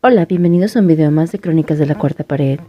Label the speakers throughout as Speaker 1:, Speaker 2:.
Speaker 1: Hola, bienvenidos a un video más de Crónicas de la Cuarta Pared.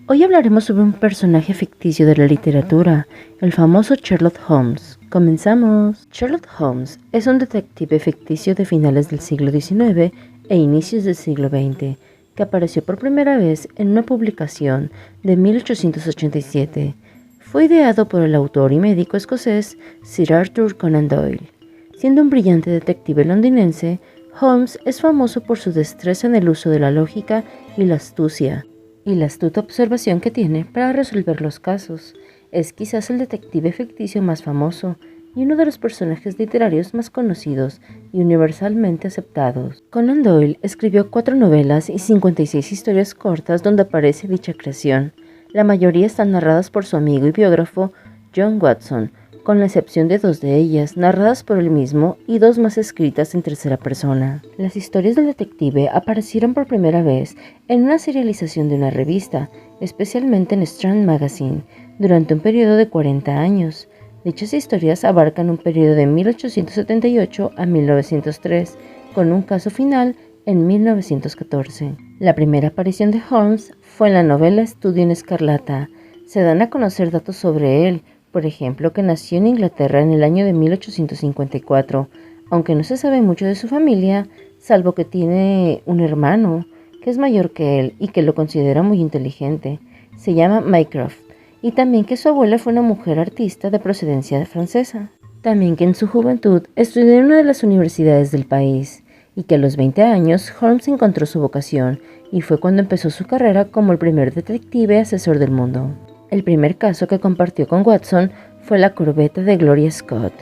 Speaker 1: Hoy hablaremos sobre un personaje ficticio de la literatura, el famoso Sherlock Holmes. ¡Comenzamos! Sherlock Holmes es un detective ficticio de finales del siglo XIX e inicios del siglo XX, que apareció por primera vez en una publicación de 1887. Fue ideado por el autor y médico escocés Sir Arthur Conan Doyle. Siendo un brillante detective londinense, Holmes es famoso por su destreza en el uso de la lógica y la astucia, y la astuta observación que tiene para resolver los casos. Es quizás el detective ficticio más famoso y uno de los personajes literarios más conocidos y universalmente aceptados. Conan Doyle escribió 4 novelas y 56 historias cortas donde aparece dicha creación. La mayoría están narradas por su amigo y biógrafo John Watson, con la excepción de 2 de ellas, narradas por él mismo y 2 más escritas en tercera persona. Las historias del detective aparecieron por primera vez en una serialización de una revista, especialmente en Strand Magazine, durante un periodo de 40 años. Dichas historias abarcan un periodo de 1878 a 1903, con un caso final en 1914. La primera aparición de Holmes fue en la novela Estudio en Escarlata. Se dan a conocer datos sobre él, por ejemplo, que nació en Inglaterra en el año de 1854, aunque no se sabe mucho de su familia, salvo que tiene un hermano que es mayor que él y que lo considera muy inteligente. Se llama Mycroft, y también que su abuela fue una mujer artista de procedencia francesa. También que en su juventud estudió en una de las universidades del país, y que a los 20 años Holmes encontró su vocación, y fue cuando empezó su carrera como el primer detective asesor del mundo. El primer caso que compartió con Watson fue la corbeta de Gloria Scott.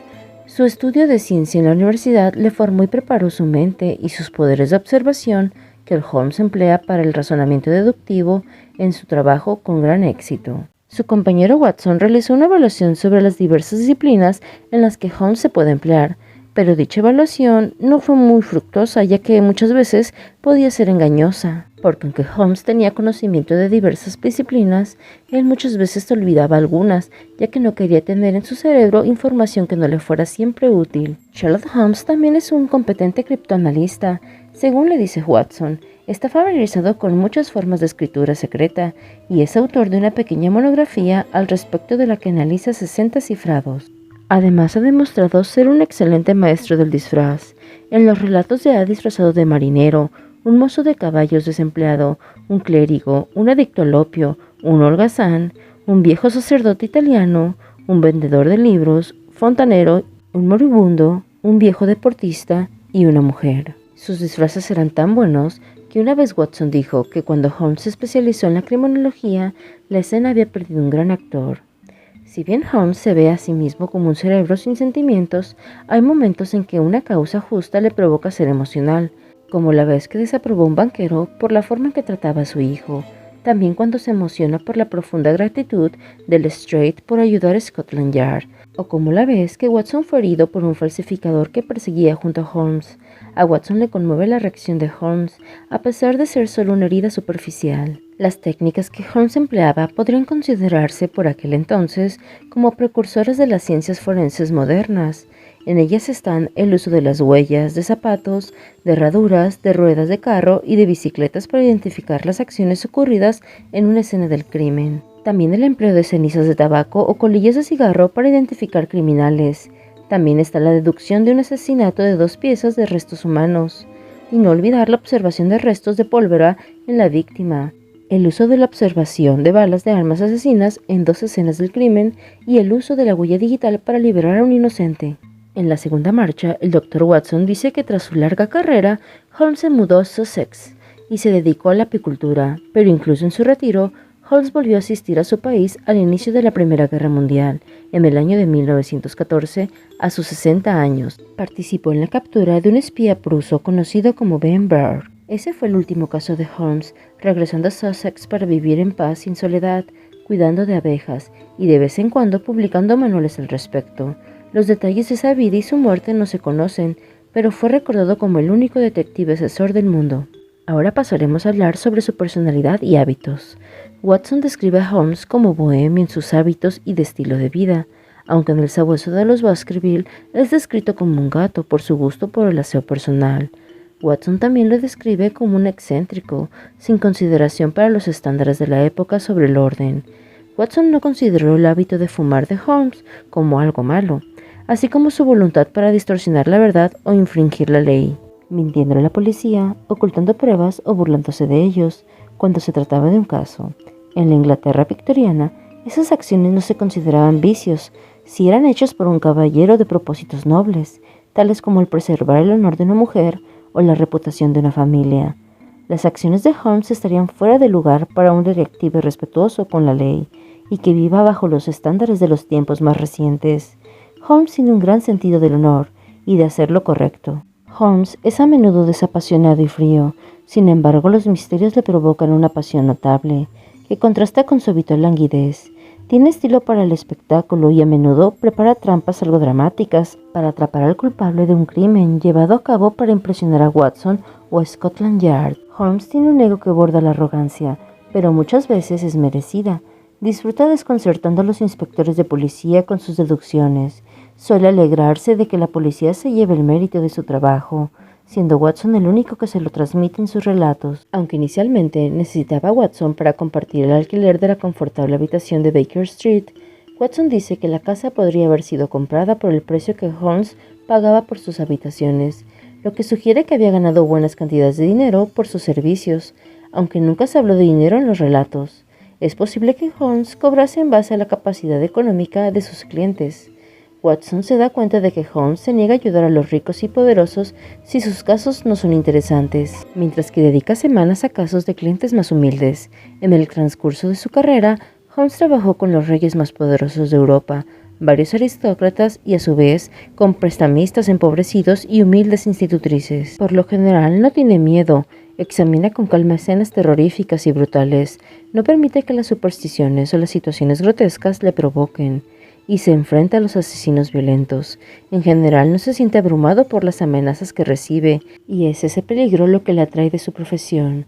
Speaker 1: Su estudio de ciencia en la universidad le formó y preparó su mente y sus poderes de observación que el Holmes emplea para el razonamiento deductivo en su trabajo con gran éxito. Su compañero Watson realizó una evaluación sobre las diversas disciplinas en las que Holmes se puede emplear, pero dicha evaluación no fue muy fructuosa, ya que muchas veces podía ser engañosa, porque aunque Holmes tenía conocimiento de diversas disciplinas, él muchas veces olvidaba algunas, ya que no quería tener en su cerebro información que no le fuera siempre útil. Sherlock Holmes también es un competente criptoanalista, según le dice Watson. Está familiarizado con muchas formas de escritura secreta y es autor de una pequeña monografía al respecto de la que analiza 60 cifrados. Además, ha demostrado ser un excelente maestro del disfraz. En los relatos se ha disfrazado de marinero, un mozo de caballos desempleado, un clérigo, un adicto al opio, un holgazán, un viejo sacerdote italiano, un vendedor de libros, fontanero, un moribundo, un viejo deportista y una mujer. Sus disfraces eran tan buenos que una vez Watson dijo que cuando Holmes se especializó en la criminología, la escena había perdido un gran actor. Si bien Holmes se ve a sí mismo como un cerebro sin sentimientos, hay momentos en que una causa justa le provoca ser emocional, como la vez que desaprobó un banquero por la forma en que trataba a su hijo, también cuando se emociona por la profunda gratitud de Lestrade por ayudar a Scotland Yard, o como la vez que Watson fue herido por un falsificador que perseguía junto a Holmes. A Watson le conmueve la reacción de Holmes, a pesar de ser solo una herida superficial. Las técnicas que Holmes empleaba podrían considerarse por aquel entonces como precursoras de las ciencias forenses modernas. En ellas están el uso de las huellas de zapatos, de herraduras, de ruedas de carro y de bicicletas para identificar las acciones ocurridas en una escena del crimen. También el empleo de cenizas de tabaco o colillas de cigarro para identificar criminales. También está la deducción de un asesinato de 2 piezas de restos humanos. Y no olvidar la observación de restos de pólvora en la víctima. El uso de la observación de balas de armas asesinas en 2 escenas del crimen y el uso de la huella digital para liberar a un inocente. En la segunda marcha, el Dr. Watson dice que tras su larga carrera, Holmes se mudó a Sussex y se dedicó a la apicultura, pero incluso en su retiro, Holmes volvió a asistir a su país al inicio de la Primera Guerra Mundial, en el año de 1914, a sus 60 años. Participó en la captura de un espía pruso conocido como Ben Burr. Ese fue el último caso de Holmes, regresando a Sussex para vivir en paz y en soledad, cuidando de abejas y de vez en cuando publicando manuales al respecto. Los detalles de esa vida y su muerte no se conocen, pero fue recordado como el único detective asesor del mundo. Ahora pasaremos a hablar sobre su personalidad y hábitos. Watson describe a Holmes como bohemio en sus hábitos y de estilo de vida, aunque en el sabueso de los Baskerville es descrito como un gato por su gusto por el aseo personal. Watson también lo describe como un excéntrico, sin consideración para los estándares de la época sobre el orden. Watson no consideró el hábito de fumar de Holmes como algo malo, así como su voluntad para distorsionar la verdad o infringir la ley, mintiendo a la policía, ocultando pruebas o burlándose de ellos cuando se trataba de un caso. En la Inglaterra victoriana, esas acciones no se consideraban vicios si eran hechos por un caballero de propósitos nobles, tales como el preservar el honor de una mujer o la reputación de una familia. Las acciones de Holmes estarían fuera de lugar para un detective respetuoso con la ley y que viva bajo los estándares de los tiempos más recientes. Holmes tiene un gran sentido del honor y de hacer lo correcto. Holmes es a menudo desapasionado y frío, sin embargo los misterios le provocan una pasión notable, que contrasta con su habitual languidez. Tiene estilo para el espectáculo y a menudo prepara trampas algo dramáticas para atrapar al culpable de un crimen llevado a cabo para impresionar a Watson o a Scotland Yard. Holmes tiene un ego que borda la arrogancia, pero muchas veces es merecida. Disfruta desconcertando a los inspectores de policía con sus deducciones. Suele alegrarse de que la policía se lleve el mérito de su trabajo, siendo Watson el único que se lo transmite en sus relatos. Aunque inicialmente necesitaba a Watson para compartir el alquiler de la confortable habitación de Baker Street, Watson dice que la casa podría haber sido comprada por el precio que Holmes pagaba por sus habitaciones, lo que sugiere que había ganado buenas cantidades de dinero por sus servicios, aunque nunca se habló de dinero en los relatos. Es posible que Holmes cobrase en base a la capacidad económica de sus clientes. Watson se da cuenta de que Holmes se niega a ayudar a los ricos y poderosos si sus casos no son interesantes, mientras que dedica semanas a casos de clientes más humildes. En el transcurso de su carrera, Holmes trabajó con los reyes más poderosos de Europa, varios aristócratas y a su vez con prestamistas empobrecidos y humildes institutrices. Por lo general no tiene miedo, examina con calma escenas terroríficas y brutales, no permite que las supersticiones o las situaciones grotescas le provoquen, y se enfrenta a los asesinos violentos. En general no se siente abrumado por las amenazas que recibe, y es ese peligro lo que le atrae de su profesión.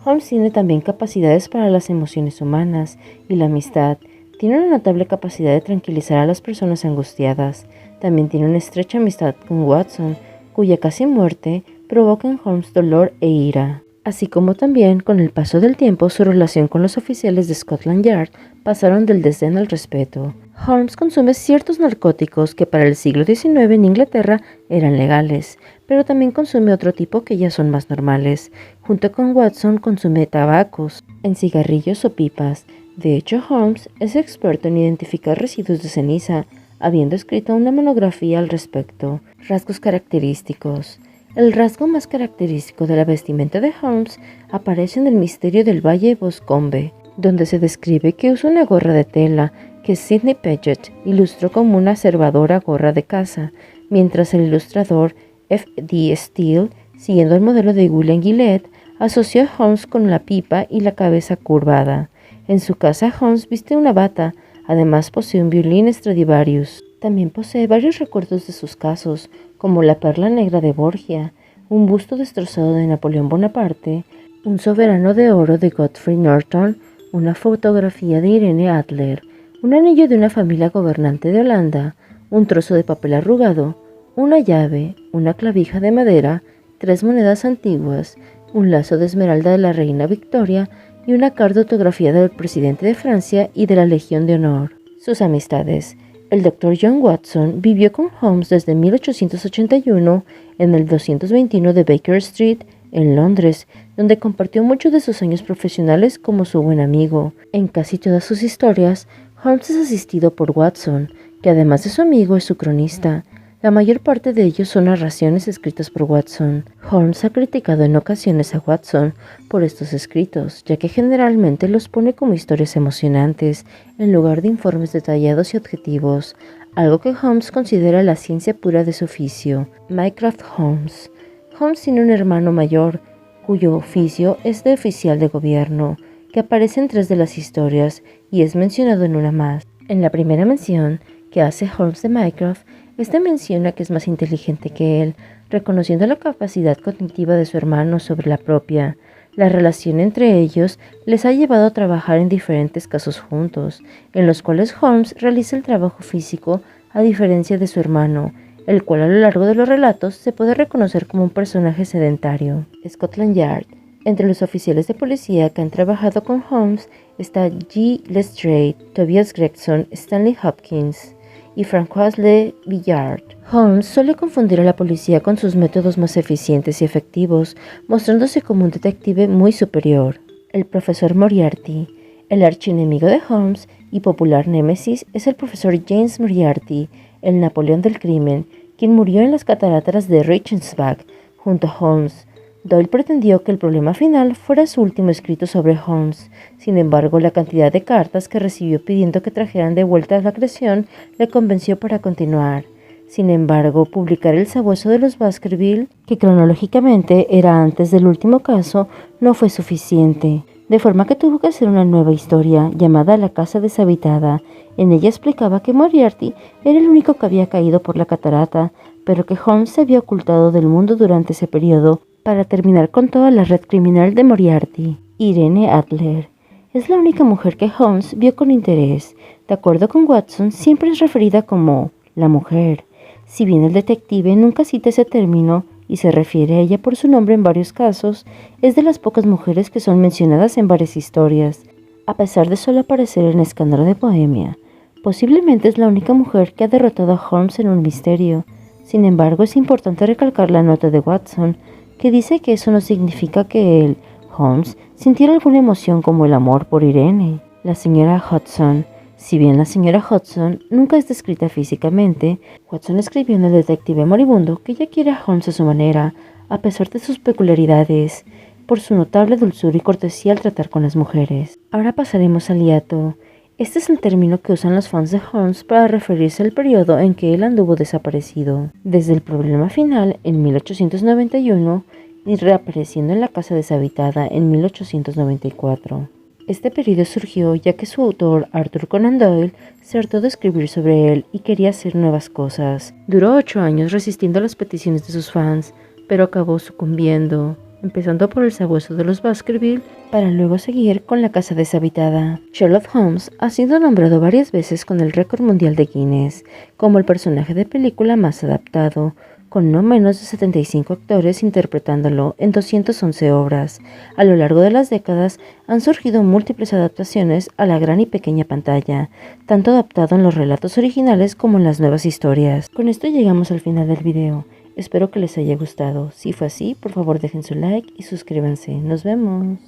Speaker 1: Holmes tiene también capacidades para las emociones humanas y la amistad. Tiene una notable capacidad de tranquilizar a las personas angustiadas. También tiene una estrecha amistad con Watson, cuya casi muerte provoca en Holmes dolor e ira. Así como también, con el paso del tiempo, su relación con los oficiales de Scotland Yard pasaron del desdén al respeto. Holmes consume ciertos narcóticos que para el siglo XIX en Inglaterra eran legales, pero también consume otro tipo que ya son más normales. Junto con Watson consume tabacos, en cigarrillos o pipas. De hecho, Holmes es experto en identificar residuos de ceniza, habiendo escrito una monografía al respecto. Rasgos característicos. El rasgo más característico de la vestimenta de Holmes aparece en el misterio del Valle Boscombe, donde se describe que usa una gorra de tela que Sidney Paget ilustró como una aservadora gorra de caza, mientras el ilustrador F. D. Steele, siguiendo el modelo de William Gillette, asoció a Holmes con la pipa y la cabeza curvada. En su casa, Holmes viste una bata, además posee un violín Stradivarius. También posee varios recuerdos de sus casos, como la perla negra de Borgia, un busto destrozado de Napoleón Bonaparte, un soberano de oro de Godfrey Norton, una fotografía de Irene Adler, un anillo de una familia gobernante de Holanda, un trozo de papel arrugado, una llave, una clavija de madera, 3 monedas antiguas, un lazo de esmeralda de la reina Victoria y una carta autografiada del presidente de Francia y de la Legión de Honor. Sus amistades. El Dr. John Watson vivió con Holmes desde 1881 en el 221 de Baker Street, en Londres, donde compartió muchos de sus años profesionales como su buen amigo. En casi todas sus historias, Holmes es asistido por Watson, que además de su amigo es su cronista. La mayor parte de ellos son narraciones escritas por Watson. Holmes ha criticado en ocasiones a Watson por estos escritos, ya que generalmente los pone como historias emocionantes, en lugar de informes detallados y objetivos, algo que Holmes considera la ciencia pura de su oficio. Mycroft Holmes. Holmes tiene un hermano mayor, cuyo oficio es de oficial de gobierno, que aparece en 3 de las historias y es mencionado en una más. En la primera mención que hace Holmes de Mycroft, este menciona que es más inteligente que él, reconociendo la capacidad cognitiva de su hermano sobre la propia. La relación entre ellos les ha llevado a trabajar en diferentes casos juntos, en los cuales Holmes realiza el trabajo físico a diferencia de su hermano. el cual a lo largo de los relatos se puede reconocer como un personaje sedentario. Scotland Yard. Entre los oficiales de policía que han trabajado con Holmes está G. Lestrade, Tobias Gregson, Stanley Hopkins y François Le Villard. Holmes suele confundir a la policía con sus métodos más eficientes y efectivos, mostrándose como un detective muy superior. El profesor Moriarty. El archienemigo de Holmes y popular némesis es el profesor James Moriarty, el Napoleón del crimen, quien murió en las cataratas de Reichenbach junto a Holmes. Doyle pretendió que el problema final fuera su último escrito sobre Holmes. Sin embargo, la cantidad de cartas que recibió pidiendo que trajeran de vuelta la creación le convenció para continuar. Sin embargo, publicar El sabueso de los Baskerville, que cronológicamente era antes del último caso, no fue suficiente, de forma que tuvo que hacer una nueva historia llamada La casa deshabitada. En ella explicaba que Moriarty era el único que había caído por la catarata, pero que Holmes se había ocultado del mundo durante ese periodo para terminar con toda la red criminal de Moriarty. Irene Adler es la única mujer que Holmes vio con interés. De acuerdo con Watson, siempre es referida como la mujer. Si bien el detective nunca cita ese término y se refiere a ella por su nombre en varios casos, es de las pocas mujeres que son mencionadas en varias historias, a pesar de solo aparecer en Escándalo de Bohemia. Posiblemente es la única mujer que ha derrotado a Holmes en un misterio. Sin embargo, es importante recalcar la nota de Watson, que dice que eso no significa que él, Holmes, sintiera alguna emoción como el amor por Irene. La señora Hudson. Si bien la señora Hudson nunca es descrita físicamente, Watson escribió en El detective moribundo que ella quiere a Holmes a su manera, a pesar de sus peculiaridades, por su notable dulzura y cortesía al tratar con las mujeres. Ahora pasaremos al hiato. Este es el término que usan los fans de Holmes para referirse al periodo en que él anduvo desaparecido, desde el problema final en 1891 y reapareciendo en la casa deshabitada en 1894. Este periodo surgió ya que su autor, Arthur Conan Doyle, se hartó de escribir sobre él y quería hacer nuevas cosas. Duró 8 años resistiendo a las peticiones de sus fans, pero acabó sucumbiendo, empezando por El sabueso de los Baskerville, para luego seguir con La casa deshabitada. Sherlock Holmes ha sido nombrado varias veces con el récord mundial de Guinness como el personaje de película más adaptado, con no menos de 75 actores interpretándolo en 211 obras. A lo largo de las décadas han surgido múltiples adaptaciones a la gran y pequeña pantalla, tanto adaptado en los relatos originales como en las nuevas historias. Con esto llegamos al final del video. Espero que les haya gustado. Si fue así, por favor dejen su like y suscríbanse. Nos vemos.